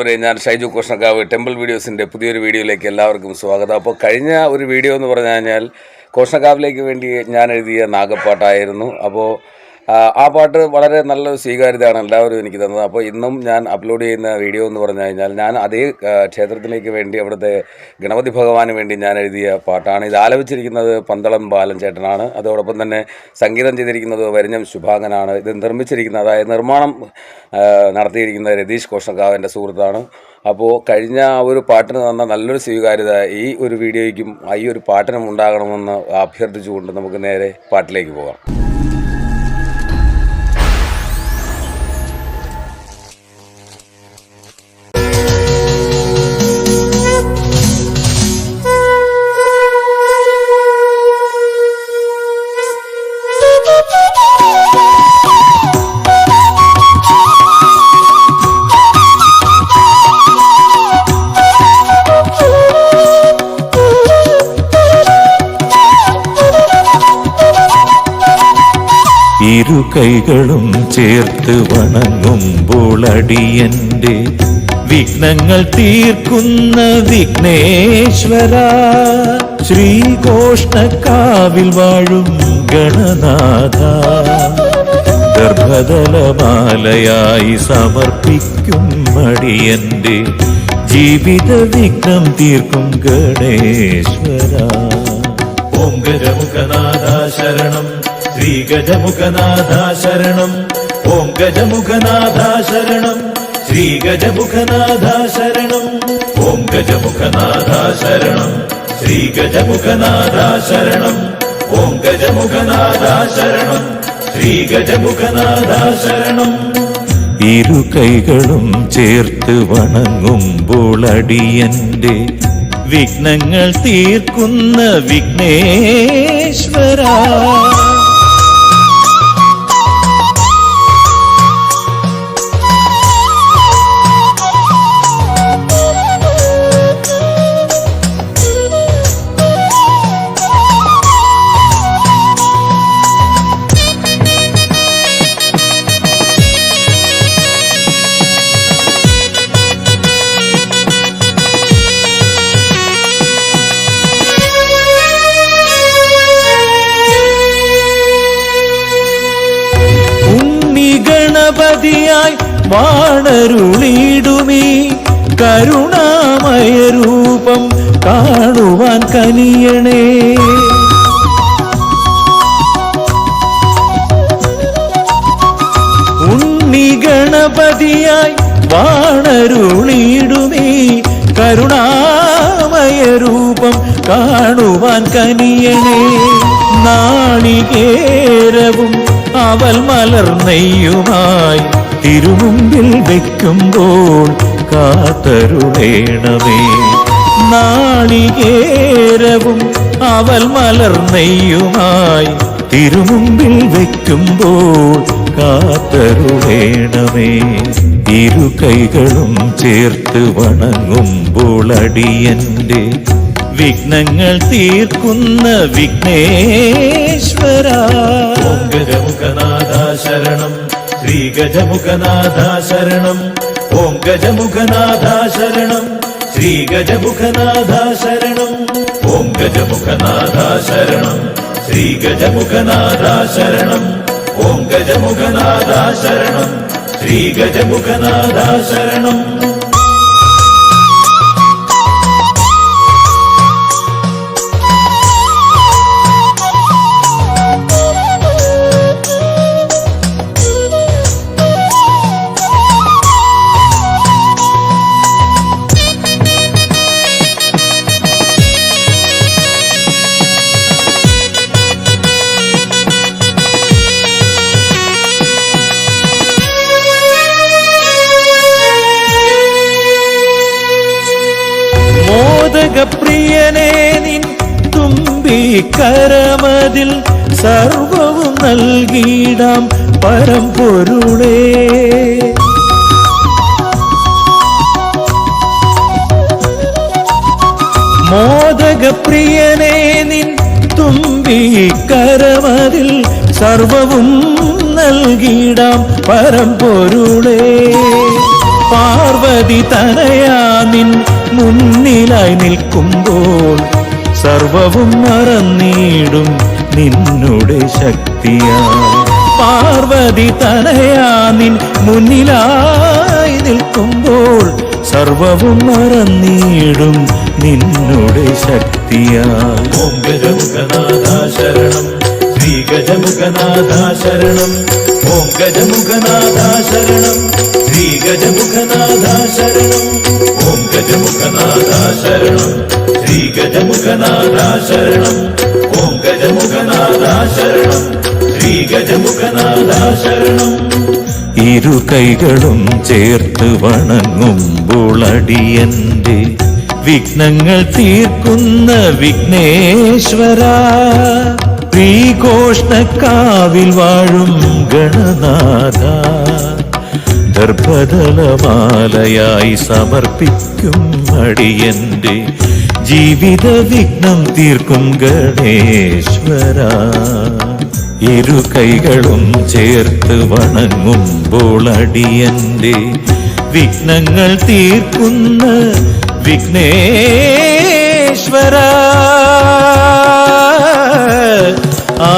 ഞാൻ ഷൈജു കോഷ്ണക്കാവ് ടെമ്പിൾ വീഡിയോസിൻ്റെ പുതിയൊരു വീഡിയോയിലേക്ക് എല്ലാവർക്കും സ്വാഗതം. അപ്പോൾ കഴിഞ്ഞ ഒരു വീഡിയോ എന്ന് പറഞ്ഞു കഴിഞ്ഞാൽ കോഷ്ണക്കാവിലേക്ക് വേണ്ടി ഞാൻ എഴുതിയ നാഗപ്പാട്ടായിരുന്നു. അപ്പോൾ ആ പാട്ട് വളരെ നല്ലൊരു സ്വീകാര്യതയാണ് എല്ലാവരും എനിക്ക് തന്നത്. അപ്പോൾ ഇന്നും ഞാൻ അപ്ലോഡ് ചെയ്യുന്ന വീഡിയോ എന്ന് പറഞ്ഞു കഴിഞ്ഞാൽ ഞാൻ അതേ ക്ഷേത്രത്തിലേക്ക് വേണ്ടി അവിടുത്തെ ഗണപതി ഭഗവാന് വേണ്ടി ഞാൻ എഴുതിയ പാട്ടാണ്. ഇത് ആലപിച്ചിരിക്കുന്നത് പന്തളം ബാലൻ ചേട്ടനാണ്. അതോടൊപ്പം തന്നെ സംഗീതം ചെയ്തിരിക്കുന്നത് വരിഞ്ഞം ശുഭാംഗനാണ്. ഇത് നിർമ്മിച്ചിരിക്കുന്നത്, അതായത് നിർമ്മാണം നടത്തിയിരിക്കുന്നത് രതീഷ് കോഷ്ണക്കാവിൻ്റെ സുഹൃത്താണ്. അപ്പോൾ കഴിഞ്ഞ ഒരു പാട്ടിന് തന്ന നല്ലൊരു സ്വീകാര്യത ഈ ഒരു വീഡിയോയ്ക്കും ഈ ഒരു പാട്ടിനും ഉണ്ടാകണമെന്ന് അഭ്യർത്ഥിച്ചുകൊണ്ട് നമുക്ക് നേരെ പാട്ടിലേക്ക് പോകാം. ഇരു കൈകളും ചേർത്ത് വണങ്ങുമ്പോൾ അടിയന്റെ വിഘ്നങ്ങൾ തീർക്കുന്ന വിഘ്നേശ്വര, ശ്രീകോഷ്ണക്കാവിൽ വാഴും ഗണനാഥ, ഗർഭതലമാലയായി സമർപ്പിക്കും അടിയന്റെ ജീവിത വിഘ്നം തീർക്കും ഗണേശ്വര. ഓം ഗജമുഖനാഥ ശരണം, ശ്രീ ഗജമുഖനാഥ ശരണം. ഓം ഗജമുഖനാഥ ശരണം, ശ്രീ ഗജമുഖനാഥ ശരണം. ഓം ഗജമുഖനാഥ ശരണം, ശ്രീ ഗജമുഖനാഥ ശരണം. ഓം ഗജമുഖനാഥ ശരണം, ശ്രീ ഗജമുഖനാഥ ശരണം. ഇരു കൈകളും ചേർത്ത് വണങ്ങുമ്പോൾ അടിയന്റെ വിഘ്നങ്ങൾ തീർക്കുന്ന വിഘ്നേശ്വര. ഗണപതിയായി വാണരുളിടുമീ കരുണാമയ രൂപം കാണുവാൻ കനിയണേ. ഉണ്ണി ഗണപതിയായി വാണരുളിടുമീ കരുണാമയ രൂപം കാണുവാൻ കനിയണേ. നാളികേരവും അവൽ മലർന്നെയ്യുമായി തിരുമുമ്പിൽ വയ്ക്കുമ്പോൾ കാത്തരുളേണമേ. നാളികേരവും അവൽ മലർന്നെയ്യുമായി തിരുമുമ്പിൽ വയ്ക്കുമ്പോൾ കാത്തരുളേണമേ. ഇരു കൈകളും ചേർത്ത് വണങ്ങുമ്പോൾ അടിയന്റെ വിഘ്നങ്ങൾ തീർക്കുന്ന വിഘ്നേശ്വര. ഓം ഗജമുഖനാഥ ശരണം, ശ്രീ ഗജമുഖനാഥ ശരണം. ഓം ഗജമുഖനാഥ ശരണം, ശ്രീ ഗജമുഖനാഥ ശരണം. ഓം ഗജമുഖനാഥ ശരണം, ശ്രീ ഗജമുഖനാഥ ശരണം. ഓം ഗജമുഖനാഥ ശരണം, ശ്രീ ഗജമുഖനാഥ ശരണം. പ്രിയനേ നിൻ തുമ്പിക്കരമതിൽ സർവവും നൽകിടാം പരമ്പൊരുളേ. മോദകപ്രിയനേ നിൻ തുമ്പിക്കരമതിൽ സർവവും നൽകിടാം പരമ്പൊരുളേ. പാർവതി തനയാ നിൻ മുന്നിലായി നിൽക്കുമ്പോൾ സർവവും മറന്നിടും നിന്നുടെ ശക്തിയാൽ. പാർവതി തനയാ നിൻ മുന്നിലായി നിൽക്കുമ്പോൾ സർവവും മറന്നിടും നിന്നുടെ ശക്തിയാൽ. ഓം ഗജമുഖനാഥ ശരണം ശ്രീ ഗജമുഖനാഥ ശരണം. ഓം ഗജമുഖനാഥ ശരണം ശ്രീ ഗജമുഖനാഥ ശരണം. ഓം ഗജമുഖനാഥ ശരണം ശ്രീ ഗജമുഖനാഥ ശരണം. ഓം ഗജമുഖനാഥ ശരണം ശ്രീ ഗജമുഖനാഥ ശരണം. ഇരു കൈകളും ചേർത്ത് വണങ്ങുമ്പോൾ അടിയന്റെ വിഘ്നങ്ങൾ തീർക്കുന്ന വിഘ്നേശ്വര. ശ്രീകോഷ്ണക്കാവിൽ വാഴും ഗണനാഥ ദർഭതലമാലയായി സമർപ്പിക്കും അടിയന്റെ ജീവിത വിഘ്നം തീർക്കും ഗണേശ്വര. ഇരു കൈകളും ചേർത്ത് വണങ്ങുമ്പോൾ അടിയന്റെ വിഘ്നങ്ങൾ തീർക്കുന്ന വിഘ്നേശ്വര. ആ